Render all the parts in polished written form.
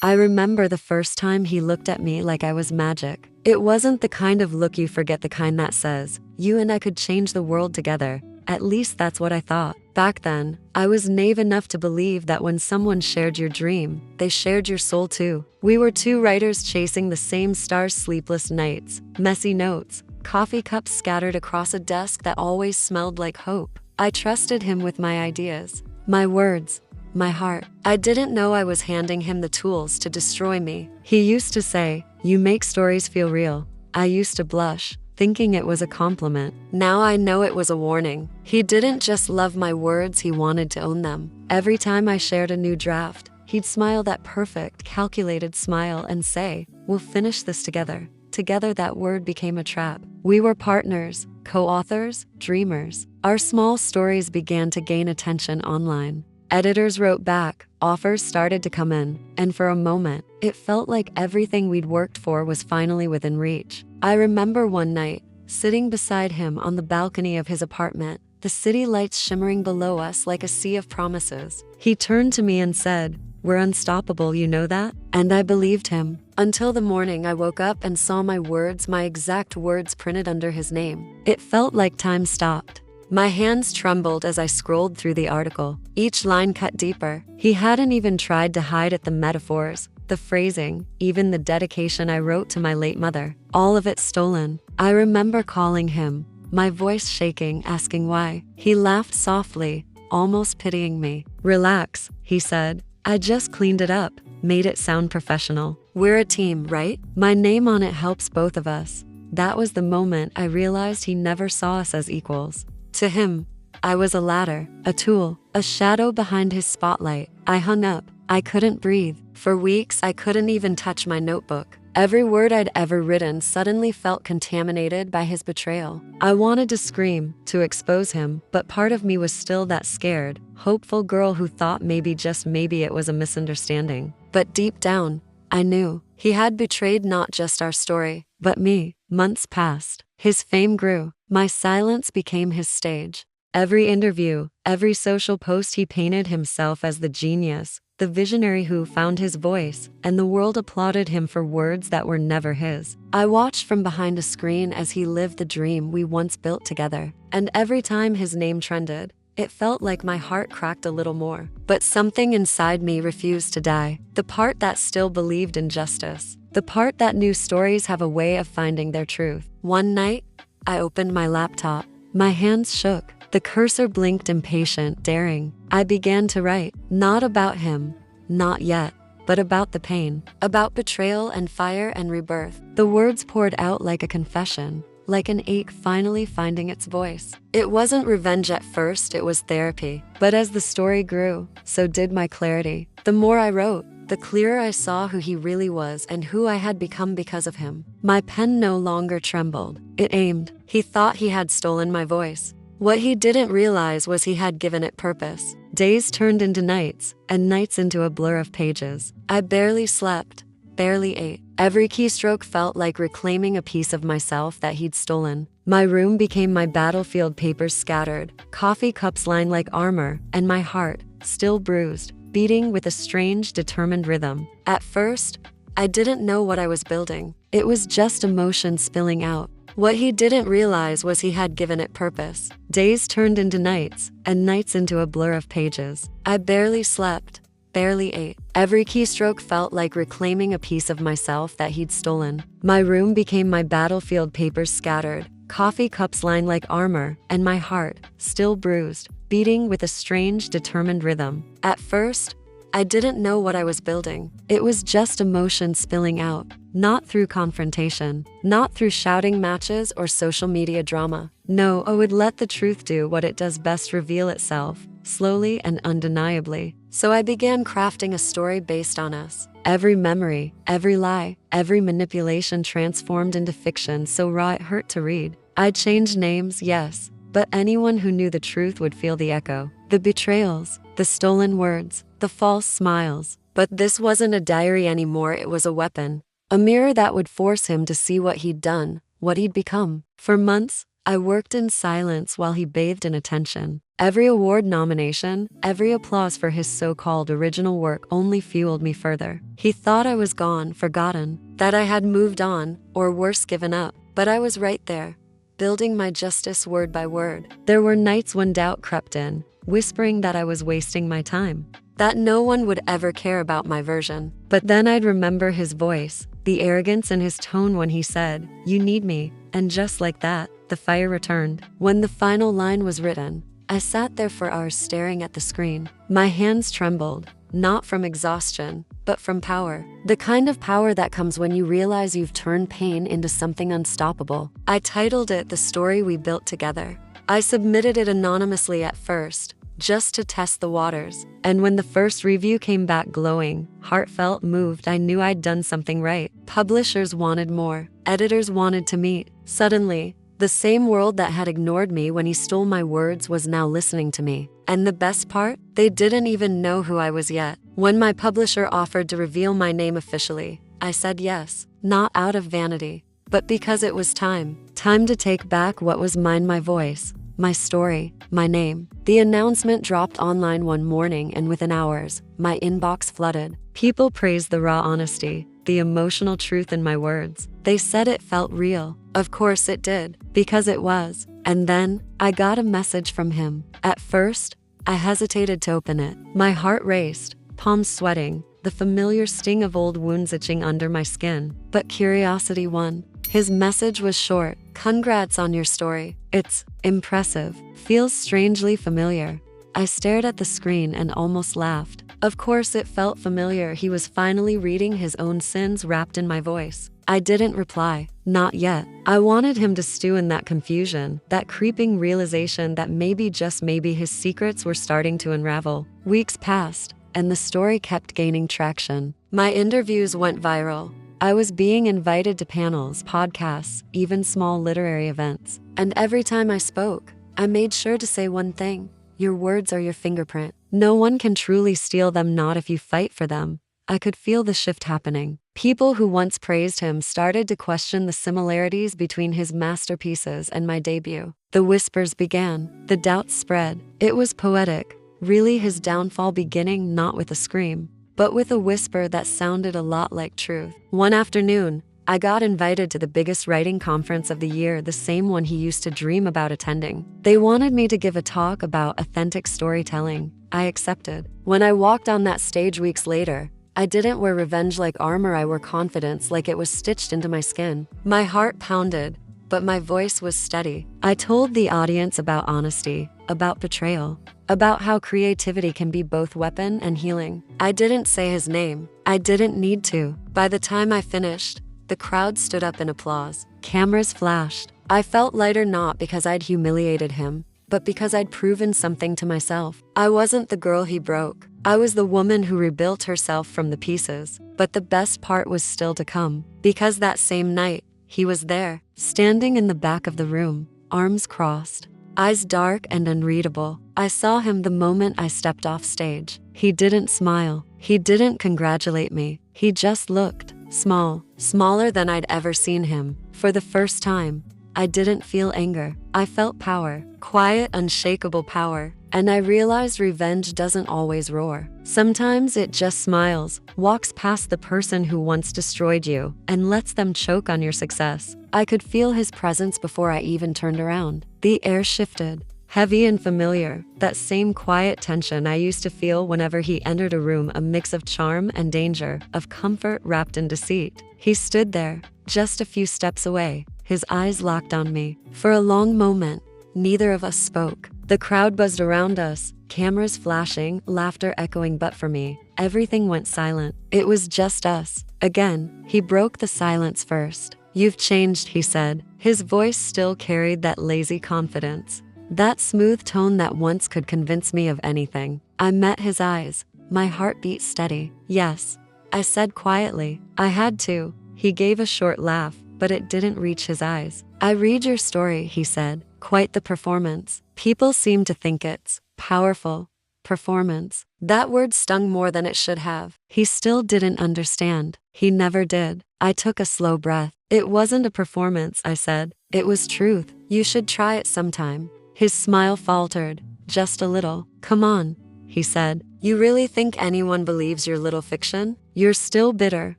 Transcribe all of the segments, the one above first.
I remember the first time he looked at me like I was magic. It wasn't the kind of look you forget, the kind that says, you and I could change the world together. At least that's what I thought. Back then, I was naive enough to believe that when someone shared your dream, they shared your soul too. We were two writers chasing the same stars, sleepless nights, messy notes, coffee cups scattered across a desk that always smelled like hope. I trusted him with my ideas, my words, my heart. I didn't know I was handing him the tools to destroy me. He used to say, "You make stories feel real." I used to blush, thinking it was a compliment. Now I know it was a warning. He didn't just love my words, he wanted to own them. Every time I shared a new draft, he'd smile that perfect, calculated smile and say, "We'll finish this together." Together, that word became a trap. We were partners, co-authors, dreamers. Our small stories began to gain attention online. Editors wrote back, offers started to come in, and for a moment, it felt like everything we'd worked for was finally within reach. I remember one night, sitting beside him on the balcony of his apartment, the city lights shimmering below us like a sea of promises. He turned to me and said, "We're unstoppable, you know that?" And I believed him. Until the morning I woke up and saw my words, my exact words printed under his name. It felt like time stopped. My hands trembled as I scrolled through the article. Each line cut deeper. He hadn't even tried to hide at the metaphors, the phrasing, even the dedication I wrote to my late mother. All of it stolen. I remember calling him, my voice shaking, asking why. He laughed softly, almost pitying me. "Relax," he said. "I just cleaned it up, made it sound professional. We're a team, right? My name on it helps both of us." That was the moment I realized he never saw us as equals. To him, I was a ladder, a tool, a shadow behind his spotlight. I hung up. I couldn't breathe. For weeks, I couldn't even touch my notebook. Every word I'd ever written suddenly felt contaminated by his betrayal. I wanted to scream, to expose him, but part of me was still that scared, hopeful girl who thought maybe, just maybe, it was a misunderstanding. But deep down, I knew he had betrayed not just our story, but me. Months passed. His fame grew. My silence became his stage. Every interview, every social post, he painted himself as the genius, the visionary who found his voice, and the world applauded him for words that were never his. I watched from behind a screen as he lived the dream we once built together. And every time his name trended, it felt like my heart cracked a little more. But something inside me refused to die. The part that still believed in justice. The part that knew stories have a way of finding their truth. One night, I opened my laptop. My hands shook. The cursor blinked, impatient, daring. I began to write, not about him, not yet, but about the pain, about betrayal and fire and rebirth. The words poured out like a confession, like an ache finally finding its voice. It wasn't revenge at first, it was therapy. But as the story grew, so did my clarity. The more I wrote, the clearer I saw who he really was and who I had become because of him. My pen no longer trembled. It aimed. He thought he had stolen my voice. What he didn't realize was he had given it purpose. Days turned into nights, and nights into a blur of pages. I barely slept, barely ate. Every keystroke felt like reclaiming a piece of myself that he'd stolen. My room became my battlefield, papers scattered, coffee cups lined like armor, and my heart, still bruised, beating with a strange, determined rhythm. At first, I didn't know what I was building. It was just emotion spilling out. What he didn't realize was he had given it purpose. Days turned into nights, and nights into a blur of pages. I barely slept, barely ate. Every keystroke felt like reclaiming a piece of myself that he'd stolen. My room became my battlefield, papers scattered, coffee cups lined like armor, and my heart, still bruised, beating with a strange, determined rhythm. At first, I didn't know what I was building. It was just emotion spilling out, not through confrontation, not through shouting matches or social media drama. No, I would let the truth do what it does best, reveal itself, slowly and undeniably. So I began crafting a story based on us. Every memory, every lie, every manipulation transformed into fiction so raw it hurt to read. I changed names, yes, but anyone who knew the truth would feel the echo. The betrayals, the stolen words, the false smiles. But this wasn't a diary anymore, it was a weapon. A mirror that would force him to see what he'd done, what he'd become. For months, I worked in silence while he bathed in attention. Every award nomination, every applause for his so-called original work only fueled me further. He thought I was gone, forgotten, that I had moved on, or worse, given up. But I was right there, building my justice word by word. There were nights when doubt crept in, whispering that I was wasting my time, that no one would ever care about my version. But then I'd remember his voice, the arrogance in his tone when he said, "You need me," and just like that, the fire returned. When the final line was written, I sat there for hours staring at the screen. My hands trembled, not from exhaustion, but from power. The kind of power that comes when you realize you've turned pain into something unstoppable. I titled it "The Story We Built Together." I submitted it anonymously at first, just to test the waters. And when the first review came back glowing, heartfelt, moved, I knew I'd done something right. Publishers wanted more. Editors wanted to meet. Suddenly, the same world that had ignored me when he stole my words was now listening to me. And the best part? They didn't even know who I was yet. When my publisher offered to reveal my name officially, I said yes, not out of vanity, but because it was time. Time to take back what was mine, my voice, my story, my name. The announcement dropped online one morning, and within hours, my inbox flooded. People praised the raw honesty, the emotional truth in my words. They said it felt real. Of course it did, because it was. And then, I got a message from him. At first, I hesitated to open it. My heart raced, palms sweating, the familiar sting of old wounds itching under my skin. But curiosity won. His message was short. "Congrats on your story. It's impressive. Feels strangely familiar." I stared at the screen and almost laughed. Of course it felt familiar. He was finally reading his own sins wrapped in my voice. I didn't reply. Not yet. I wanted him to stew in that confusion, that creeping realization that maybe, just maybe, his secrets were starting to unravel. Weeks passed, and the story kept gaining traction. My interviews went viral. I was being invited to panels, podcasts, even small literary events. And every time I spoke, I made sure to say one thing: your words are your fingerprint. No one can truly steal them, not if you fight for them. I could feel the shift happening. People who once praised him started to question the similarities between his masterpieces and my debut. The whispers began. The doubts spread. It was poetic. Really his downfall beginning not with a scream, but with a whisper that sounded a lot like truth. One afternoon, I got invited to the biggest writing conference of the year, the same one he used to dream about attending. They wanted me to give a talk about authentic storytelling. I accepted. When I walked on that stage weeks later, I didn't wear revenge like armor. I wore confidence like it was stitched into my skin. My heart pounded, but my voice was steady. I told the audience about honesty, about betrayal, about how creativity can be both weapon and healing. I didn't say his name. I didn't need to. By the time I finished, the crowd stood up in applause. Cameras flashed. I felt lighter, not because I'd humiliated him, but because I'd proven something to myself. I wasn't the girl he broke. I was the woman who rebuilt herself from the pieces. But the best part was still to come, because that same night, he was there, standing in the back of the room, arms crossed, eyes dark and unreadable. I saw him the moment I stepped off stage. He didn't smile. He didn't congratulate me. He just looked small, smaller than I'd ever seen him. For the first time, I didn't feel anger. I felt power, quiet, unshakable power. And I realized revenge doesn't always roar. Sometimes it just smiles, walks past the person who once destroyed you, and lets them choke on your success. I could feel his presence before I even turned around. The air shifted, heavy and familiar, that same quiet tension I used to feel whenever he entered a room, a mix of charm and danger, of comfort wrapped in deceit. He stood there, just a few steps away, his eyes locked on me. For a long moment, neither of us spoke. The crowd buzzed around us, cameras flashing, laughter echoing, but for me, everything went silent. It was just us. Again, he broke the silence first. "You've changed," he said. His voice still carried that lazy confidence, that smooth tone that once could convince me of anything. I met his eyes, my heart beat steady. "Yes," I said quietly. "I had to." He gave a short laugh, but it didn't reach his eyes. "I read your story," he said. "Quite the performance. People seem to think it's powerful. Performance." That word stung more than it should have. He still didn't understand. He never did. I took a slow breath. "It wasn't a performance," I said. "It was truth. You should try it sometime." His smile faltered. just a little. Come on, he said. You really think anyone believes your little fiction? You're still bitter,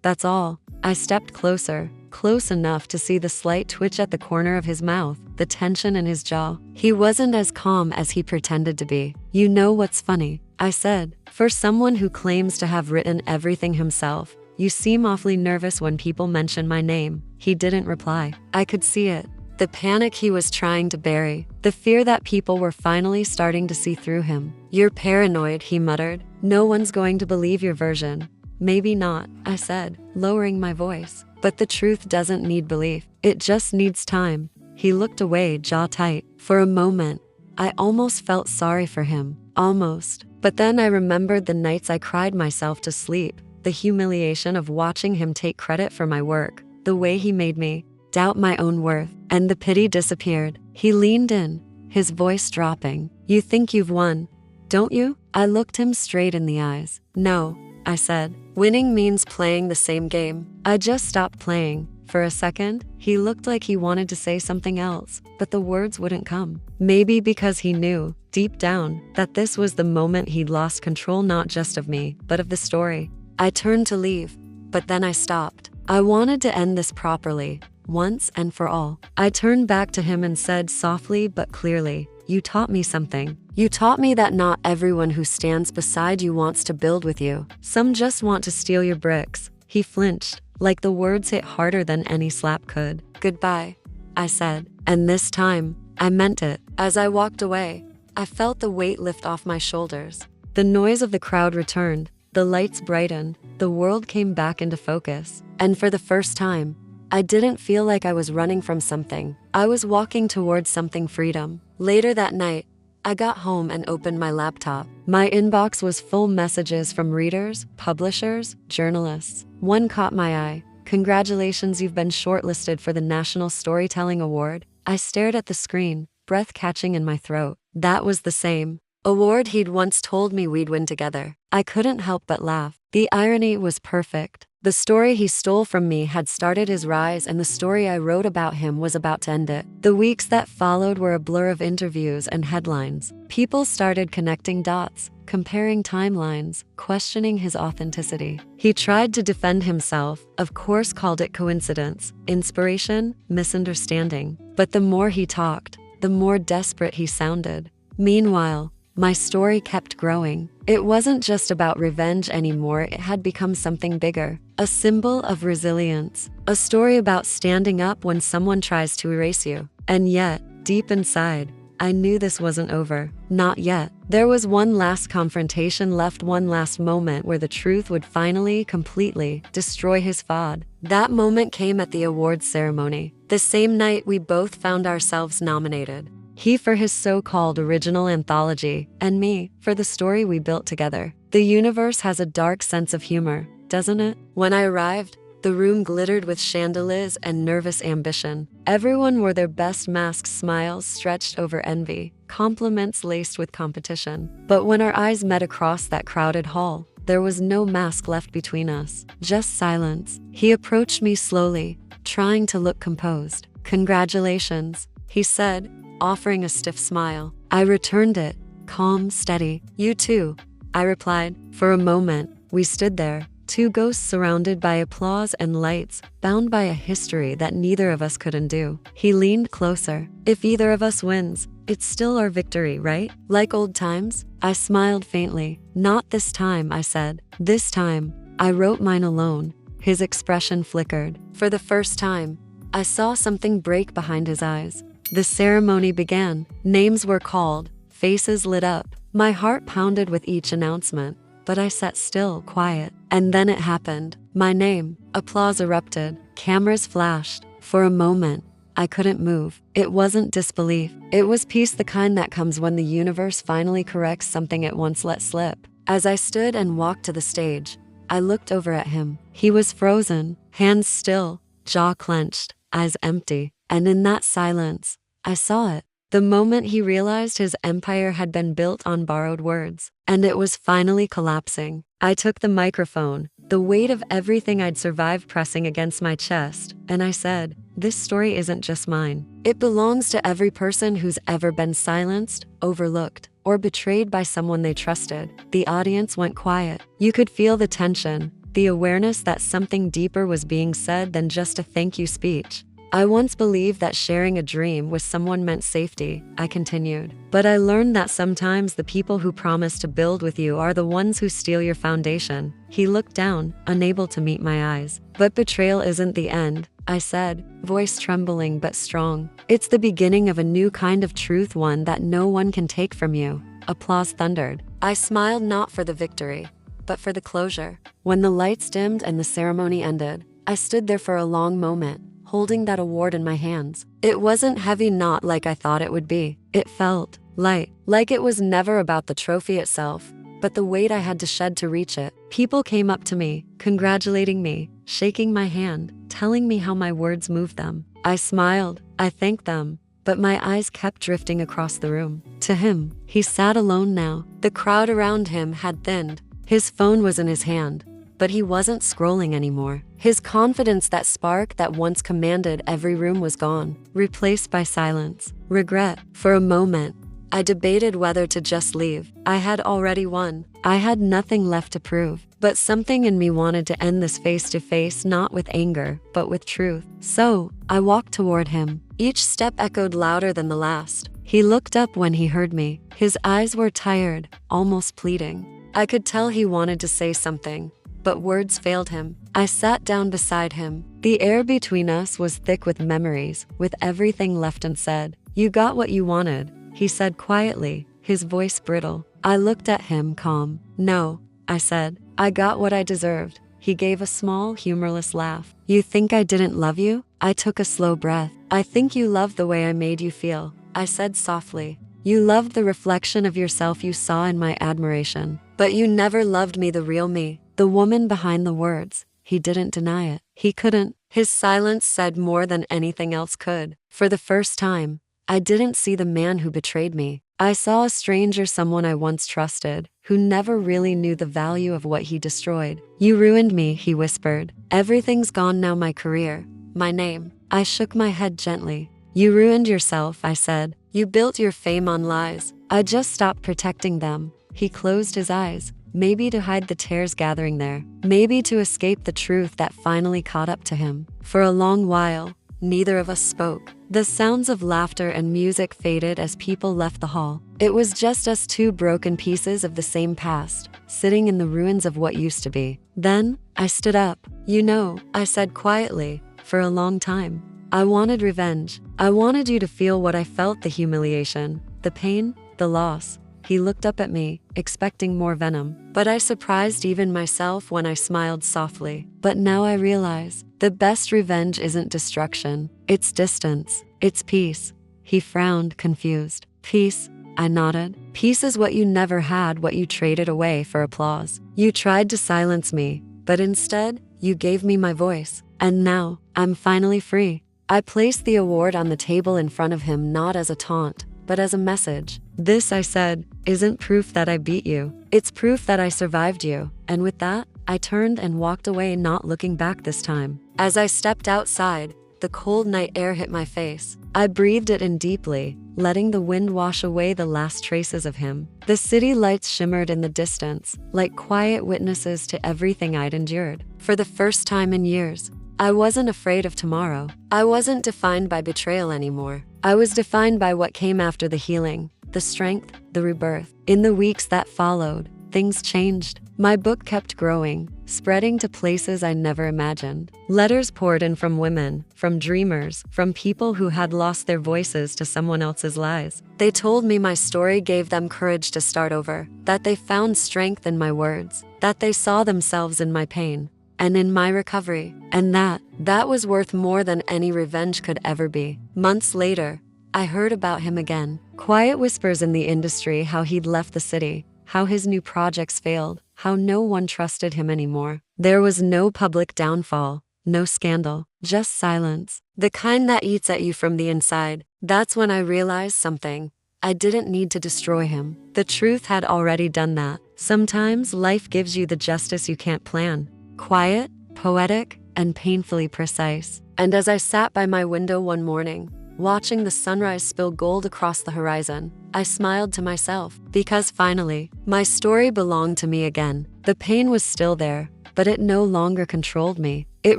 that's all. I stepped closer, close enough to see the slight twitch at the corner of his mouth, the tension in his jaw. He wasn't as calm as he pretended to be. You know what's funny? I said. For someone who claims to have written everything himself, you seem awfully nervous when people mention my name. He didn't reply. I could see it. The panic he was trying to bury, the fear that people were finally starting to see through him. You're paranoid, he muttered. No one's going to believe your version. Maybe not, I said, lowering my voice. But the truth doesn't need belief. It just needs time. He looked away, jaw tight. For a moment, I almost felt sorry for him. Almost. But then I remembered the nights I cried myself to sleep, the humiliation of watching him take credit for my work, the way he made me doubt my own worth, and the pity disappeared. He leaned in, his voice dropping. You think you've won, don't you? I looked him straight in the eyes. No, I said. Winning means playing the same game. I just stopped playing. For a second, he looked like he wanted to say something else, but the words wouldn't come. Maybe because he knew, deep down, that this was the moment he'd lost control not just of me, but of the story. I turned to leave, but then I stopped. I wanted to end this properly, once and for all. I turned back to him and said softly but clearly, you taught me something. You taught me that not everyone who stands beside you wants to build with you. Some just want to steal your bricks. He flinched, like the words hit harder than any slap could. Goodbye, I said, and this time, I meant it. As I walked away, I felt the weight lift off my shoulders. The noise of the crowd returned, the lights brightened, the world came back into focus. And for the first time, I didn't feel like I was running from something. I was walking towards something freedom. Later that night, I got home and opened my laptop. My inbox was full messages from readers, publishers, journalists. One caught my eye. Congratulations, you've been shortlisted for the National Storytelling Award. I stared at the screen, breath catching in my throat. That was the same award he'd once told me we'd win together. I couldn't help but laugh. The irony was perfect. The story he stole from me had started his rise, and the story I wrote about him was about to end it. The weeks that followed were a blur of interviews and headlines. People started connecting dots, comparing timelines, questioning his authenticity. He tried to defend himself, of course called it coincidence, inspiration, misunderstanding. But the more he talked, the more desperate he sounded. Meanwhile, my story kept growing. It wasn't just about revenge anymore, it had become something bigger. A symbol of resilience. A story about standing up when someone tries to erase you. And yet, deep inside, I knew this wasn't over. Not yet. There was one last confrontation left, one last moment where the truth would finally, completely destroy his facade. That moment came at the awards ceremony. The same night we both found ourselves nominated. He for his so-called original anthology, and me for the story we built together. The universe has a dark sense of humor, doesn't it? When I arrived, the room glittered with chandeliers and nervous ambition. Everyone wore their best masks, smiles stretched over envy, compliments laced with competition. But when our eyes met across that crowded hall, there was no mask left between us, just silence. He approached me slowly, trying to look composed. Congratulations, he said, offering a stiff smile. I returned it, calm, steady. You too, I replied. For a moment, we stood there, two ghosts surrounded by applause and lights, bound by a history that neither of us could undo. He leaned closer. If either of us wins, it's still our victory, right? Like old times? I smiled faintly. Not this time, I said. This time, I wrote mine alone. His expression flickered. For the first time, I saw something break behind his eyes. The ceremony began. Names were called. Faces lit up. My heart pounded with each announcement, but I sat still, quiet. And then it happened. My name. Applause erupted. Cameras flashed. For a moment, I couldn't move. It wasn't disbelief. It was peace, the kind that comes when the universe finally corrects something it once let slip. As I stood and walked to the stage, I looked over at him. He was frozen, hands still, jaw clenched, eyes empty. And in that silence, I saw it. The moment he realized his empire had been built on borrowed words, and it was finally collapsing. I took the microphone, the weight of everything I'd survived pressing against my chest, and I said, this story isn't just mine. It belongs to every person who's ever been silenced, overlooked, or betrayed by someone they trusted, the audience went quiet. You could feel the tension, the awareness that something deeper was being said than just a thank you speech. I once believed that sharing a dream with someone meant safety, I continued. But I learned that sometimes the people who promise to build with you are the ones who steal your foundation. He looked down, unable to meet my eyes. But betrayal isn't the end, I said, voice trembling but strong. It's the beginning of a new kind of truth, one that no one can take from you. Applause thundered. I smiled, not for the victory, but for the closure. When the lights dimmed and the ceremony ended, I stood there for a long moment, holding that award in my hands. It wasn't heavy, not like I thought it would be. It felt light, like it was never about the trophy itself, but the weight I had to shed to reach it. People came up to me, congratulating me, shaking my hand, telling me how my words moved them. I smiled, I thanked them, but my eyes kept drifting across the room. To him, he sat alone now. The crowd around him had thinned. His phone was in his hand, but he wasn't scrolling anymore. His confidence, that spark that once commanded every room, was gone, replaced by silence, regret. For a moment, I debated whether to just leave. I had already won. I had nothing left to prove. But something in me wanted to end this face to face, not with anger, but with truth. So, I walked toward him. Each step echoed louder than the last. He looked up when he heard me. His eyes were tired, almost pleading. I could tell he wanted to say something, but words failed him. I sat down beside him. The air between us was thick with memories, with everything left unsaid. You got what you wanted, he said quietly, his voice brittle. I looked at him, calm. No, I said. I got what I deserved. He gave a small, humorless laugh. You think I didn't love you? I took a slow breath. I think you loved the way I made you feel, I said softly. You loved the reflection of yourself you saw in my admiration. But you never loved me, the real me, the woman behind the words. He didn't deny it. He couldn't. His silence said more than anything else could. For the first time, I didn't see the man who betrayed me. I saw a stranger, someone I once trusted, who never really knew the value of what he destroyed. You ruined me, he whispered. Everything's gone now, my career, my name. I shook my head gently. You ruined yourself, I said. You built your fame on lies. I just stopped protecting them. He closed his eyes, maybe to hide the tears gathering there, maybe to escape the truth that finally caught up to him. For a long while, neither of us spoke. The sounds of laughter and music faded as people left the hall. It was just us, two broken pieces of the same past, sitting in the ruins of what used to be. Then, I stood up. You know, I said quietly, for a long time, I wanted revenge. I wanted you to feel what I felt, the humiliation, the pain, the loss. He looked up at me, expecting more venom, but I surprised even myself when I smiled softly. But now I realize, the best revenge isn't destruction, it's distance, it's peace. He frowned, confused. Peace? I nodded. Peace is what you never had, what you traded away for applause. You tried to silence me, but instead, you gave me my voice. And now, I'm finally free. I placed the award on the table in front of him, not as a taunt, but as a message. This, I said, isn't proof that I beat you. It's proof that I survived you. And with that, I turned and walked away, not looking back this time. As I stepped outside, the cold night air hit my face. I breathed it in deeply, letting the wind wash away the last traces of him. The city lights shimmered in the distance, like quiet witnesses to everything I'd endured. For the first time in years, I wasn't afraid of tomorrow. I wasn't defined by betrayal anymore. I was defined by what came after: the healing, the strength, the rebirth. In the weeks that followed, things changed. My book kept growing, spreading to places I never imagined. Letters poured in from women, from dreamers, from people who had lost their voices to someone else's lies. They told me my story gave them courage to start over, that they found strength in my words, that they saw themselves in my pain and in my recovery, and that was worth more than any revenge could ever be. Months later, I heard about him again. Quiet whispers in the industry, how he'd left the city, how his new projects failed, how no one trusted him anymore. There was no public downfall, no scandal, just silence, the kind that eats at you from the inside. That's when I realized something. I didn't need to destroy him. The truth had already done that. Sometimes life gives you the justice you can't plan. Quiet, poetic, and painfully precise. And as I sat by my window one morning, watching the sunrise spill gold across the horizon. I smiled to myself, because finally, my story belonged to me again. The pain was still there, but it no longer controlled me. It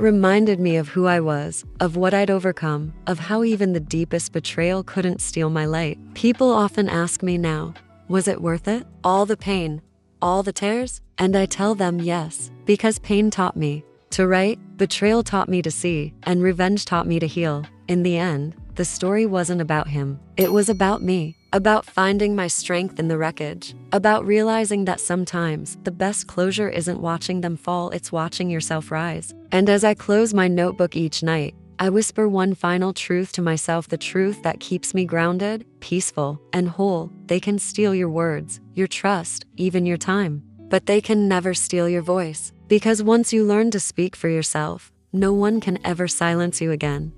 reminded me of who I was, of what I'd overcome, of how even the deepest betrayal couldn't steal my light. People often ask me now, was it worth it? All the pain, all the tears? And I tell them yes, because pain taught me to write, betrayal taught me to see, and revenge taught me to heal. In the end, the story wasn't about him. It was about me, about finding my strength in the wreckage, about realizing that sometimes the best closure isn't watching them fall, it's watching yourself rise. And as I close my notebook each night, I whisper one final truth to myself, the truth that keeps me grounded, peaceful, and whole. They can steal your words, your trust, even your time, but they can never steal your voice. Because once you learn to speak for yourself, no one can ever silence you again.